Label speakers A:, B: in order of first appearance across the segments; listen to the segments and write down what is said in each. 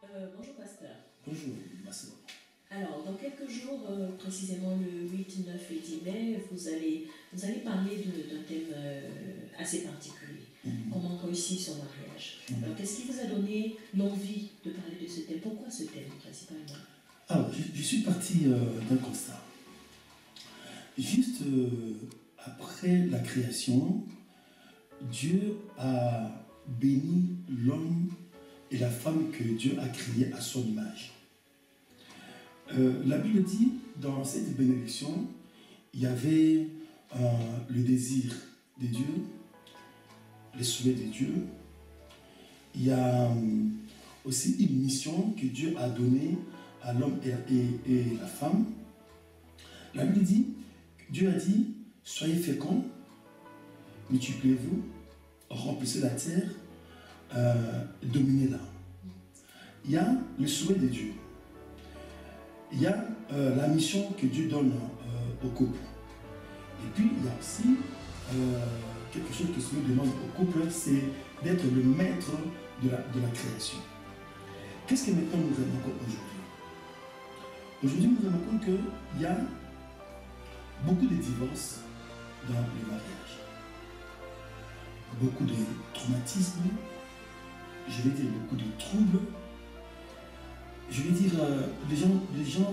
A: Bonjour pasteur.
B: Bonjour, Marcelo.
A: Alors, dans quelques jours, précisément le 8, 9 et 10 mai, vous allez parler d'un thème assez particulier. Comment réussir son mariage. Alors, qu'est-ce qui vous a donné l'envie de parler de ce thème? Pourquoi ce thème, principalement?
B: Alors, je suis parti d'un constat. Juste après la création, Dieu a béni l'homme et la femme que Dieu a créés à son image. La Bible dit, dans cette bénédiction, il y avait le désir de Dieu, les souhaits de Dieu. Il y a aussi une mission que Dieu a donnée à l'homme et la femme. La Bible dit, Dieu a dit, soyez féconds, multipliez-vous, remplissez la terre, dominez-la. Il y a le souhait de Dieu. Il y a la mission que Dieu donne au couple. Et puis, il y a aussi quelque chose que Dieu demande au couple, c'est d'être le maître de la création. Qu'est-ce que maintenant nous remarquons aujourd'hui? Aujourd'hui, nous remarquons qu'il y a beaucoup de divorces dans le mariage. Beaucoup de traumatismes, je vais dire beaucoup de troubles. Je vais dire, les gens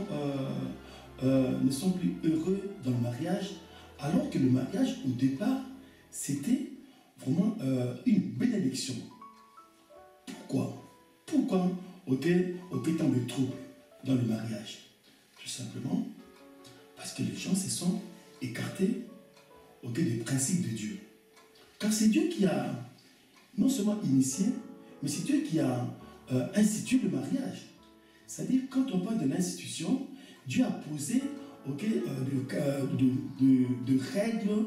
B: ne sont plus heureux dans le mariage, alors que le mariage, au départ, c'était vraiment une bénédiction. Pourquoi autant de troubles dans le mariage? Tout simplement parce que les gens se sont écartés des principes de Dieu. Car c'est Dieu qui a non seulement initié, mais c'est Dieu qui a institué le mariage. C'est-à-dire, quand on parle de l'institution, Dieu a posé de règles,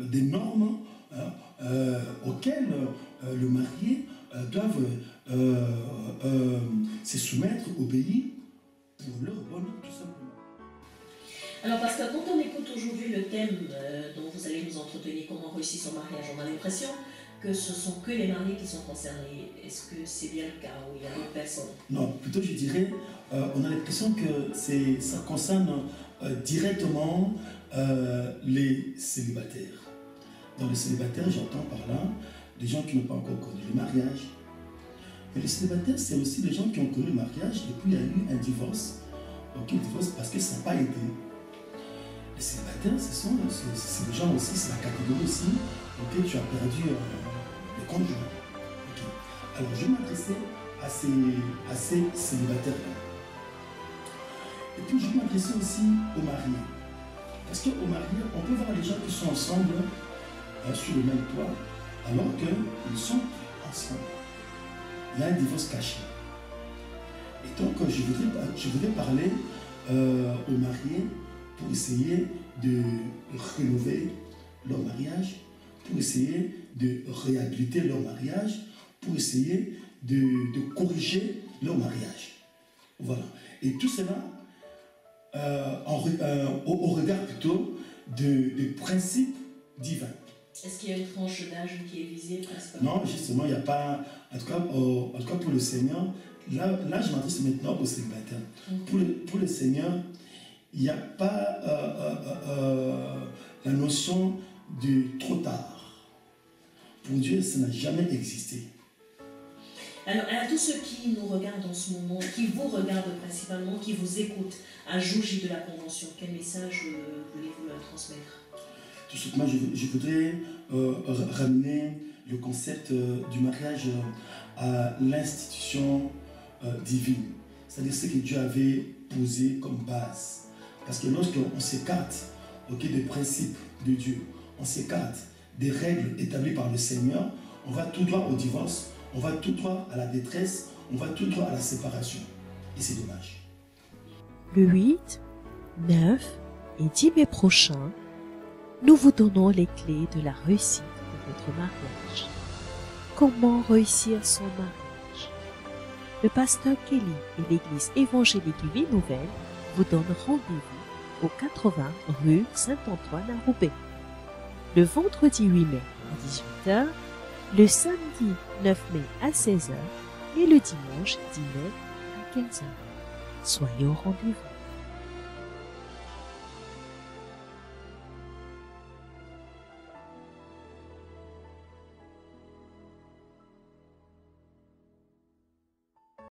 B: des normes auxquelles le marié doit se soumettre, obéir pour leur bonheur, tout simplement.
A: Alors, parce que quand on écoute aujourd'hui le thème dont vous allez nous entretenir, comment réussir son mariage, on a l'impression que ce sont que les mariés qui sont concernés. Est-ce que c'est bien le cas ou il y a d'autres personnes?
B: Non, plutôt je dirais, on a l'impression que ça concerne directement les célibataires. Dans les célibataires, j'entends par là des gens qui n'ont pas encore connu le mariage. Mais les célibataires, c'est aussi des gens qui ont connu le mariage et puis il y a eu un divorce. Divorce parce que ça n'a pas été. Les célibataires, c'est des gens aussi, c'est la catégorie aussi, tu as perdu le conjoint. Alors je m'adressais à ces célibataires-là. Et puis je m'adressais aussi aux mariés. Parce qu'aux mariés, on peut voir les gens qui sont ensemble sur le même toit, alors qu'ils sont ensemble. Il y a un divorce caché. Et donc je voudrais parler aux mariés pour essayer de rénover leur mariage, pour essayer de réhabiliter leur mariage, pour essayer de corriger leur mariage. Voilà. Et tout cela au regard plutôt des principes divins.
A: Est-ce qu'il y a une tranche d'âge qui est visée principalement?
B: Non, justement, il n'y a pas. En tout cas, pour le Seigneur, là je m'adresse maintenant aux célibataires. Pour le Seigneur, il n'y a pas la notion de trop tard. Pour Dieu, ça n'a jamais existé.
A: Alors, à tous ceux qui nous regardent en ce moment, qui vous regardent principalement, qui vous écoutent, à jour J de la Convention, quel message voulez-vous leur transmettre?
B: Tout simplement, je voudrais ramener le concept du mariage à l'institution divine. C'est-à-dire ce que Dieu avait posé comme base. Parce que lorsqu'on s'écarte des principes de Dieu, on s'écarte des règles établies par le Seigneur, on va tout droit au divorce, on va tout droit à la détresse, on va tout droit à la séparation. Et c'est dommage.
C: Le 8, 9 et 10 mai prochains, nous vous donnons les clés de la réussite de votre mariage. Comment réussir son mariage? Le pasteur Kelly et l'église évangélique Vie Nouvelle vous donnent rendez-vous au 80 rue Saint-Antoine à Roubaix. Le vendredi 8 mai à 18 h, le samedi 9 mai à 16 h et le dimanche 10 mai à 15h. Soyez au rendez-vous.